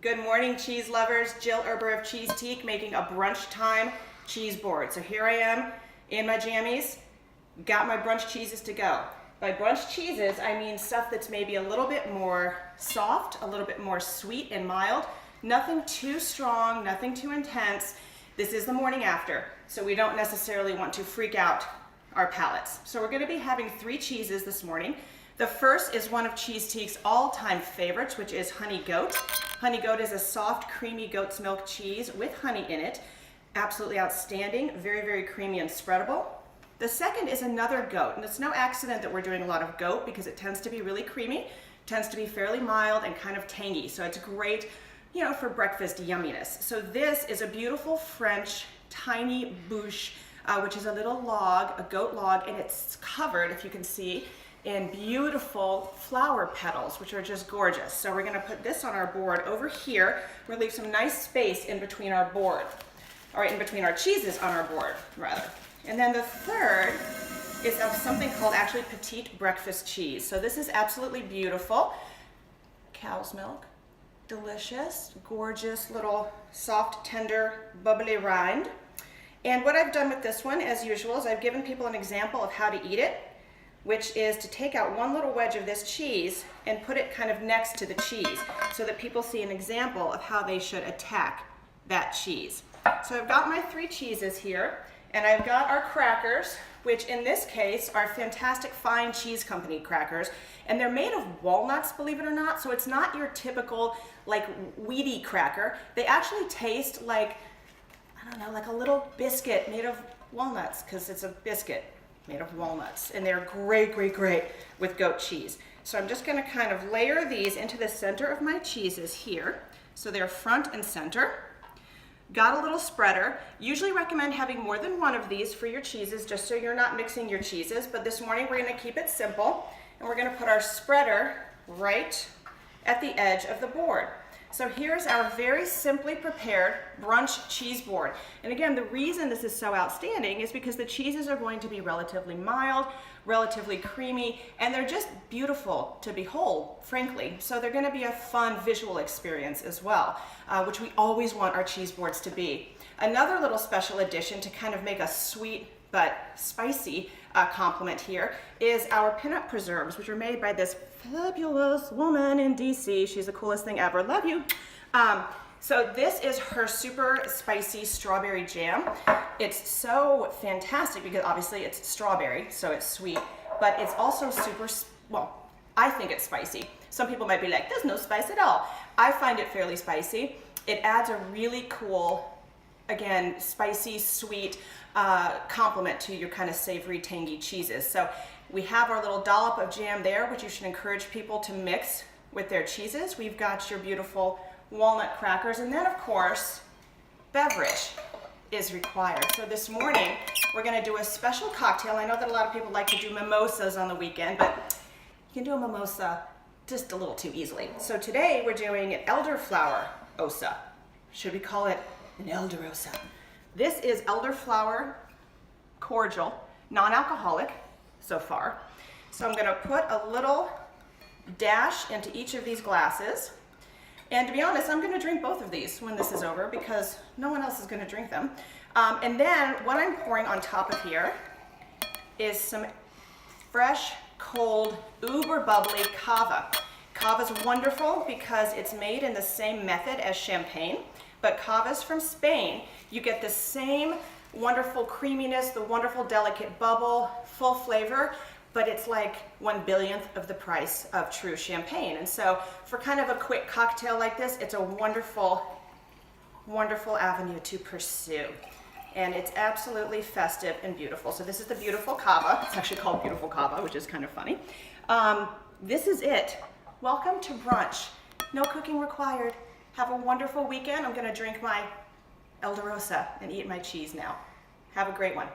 Good morning, cheese lovers. Jill Erber of Cheesetique making a brunch time cheese board. So here I am in my jammies, got my brunch cheeses to go. By brunch cheeses, I mean stuff that's maybe a little bit more soft, a little bit more sweet and mild. Nothing too strong, nothing too intense. This is the morning after, so we don't necessarily want to freak out our palates. So we're gonna be having 3 cheeses this morning. The first is one of Cheesetique's all-time favorites, which is honey goat. Honey goat is a soft, creamy goat's milk cheese with honey in it. Absolutely outstanding, very, very creamy and spreadable. The second is another goat, and it's no accident that we're doing a lot of goat because it tends to be really creamy, tends to be fairly mild and kind of tangy, so it's great, you know, for breakfast yumminess. So this is a beautiful French tiny bûche, which is a little log, a goat log, and it's covered, if you can see, in beautiful flower petals, which are just gorgeous. So we're gonna put this on our board over here. We're gonna leave some nice space in between our board, or in between our cheeses on our board, rather. And then the third is of something called actually petite breakfast cheese. So this is absolutely beautiful. Cow's milk, delicious, gorgeous little soft, tender, bubbly rind. And what I've done with this one, as usual, is I've given people an example of how to eat it, which is to take out one little wedge of this cheese and put it kind of next to the cheese so that people see an example of how they should attack that cheese. So I've got my 3 cheeses here, and I've got our crackers, which in this case are fantastic Fine Cheese Company crackers, and they're made of walnuts, believe it or not, so it's not your typical like weedy cracker. They actually taste like, I don't know, like a little biscuit made of walnuts, because it's a biscuit made of walnuts, and they're great, great, great with goat cheese. So I'm just gonna kind of layer these into the center of my cheeses here, so they're front and center. Got a little spreader. Usually recommend having more than one of these for your cheeses, just so you're not mixing your cheeses, but this morning we're gonna keep it simple, and we're gonna put our spreader right at the edge of the board. So here's our very simply prepared brunch cheese board. And again, the reason this is so outstanding is because the cheeses are going to be relatively mild, relatively creamy, and they're just beautiful to behold, frankly. So they're gonna be a fun visual experience as well, which we always want our cheese boards to be. Another little special addition to kind of make a sweet but spicy complement here is our peanut preserves, which are made by this fabulous woman in DC. She's the coolest thing ever. Love you. So this is her super spicy strawberry jam. It's so fantastic because obviously it's strawberry, so it's sweet, but it's also super, well, I think it's spicy. Some people might be like, there's no spice at all. I find it fairly spicy. It adds a really cool, again, spicy, sweet complement to your kind of savory, tangy cheeses. So we have our little dollop of jam there, which you should encourage people to mix with their cheeses. We've got your beautiful walnut crackers, and then of course, beverage is required. So this morning, we're gonna do a special cocktail. I know that a lot of people like to do mimosas on the weekend, but you can do a mimosa just a little too easily. So today we're doing an elderflower osa. Should we call it an elderosa? This is elderflower cordial, non-alcoholic so far. So I'm gonna put a little dash into each of these glasses. And to be honest, I'm gonna drink both of these when this is over because no one else is gonna drink them. And then what I'm pouring on top of here is some fresh, cold, uber bubbly cava. Cava's wonderful because it's made in the same method as champagne, but cava's from Spain. You get the same wonderful creaminess, the wonderful delicate bubble, full flavor, but it's like 1/1000th of the price of true champagne. And so for kind of a quick cocktail like this, it's a wonderful, wonderful avenue to pursue. And it's absolutely festive and beautiful. So this is the beautiful cava. It's actually called beautiful cava, which is kind of funny. This is it. Welcome to brunch. No cooking required. Have a wonderful weekend. I'm gonna drink my Elderosa and eat my cheese now. Have a great one.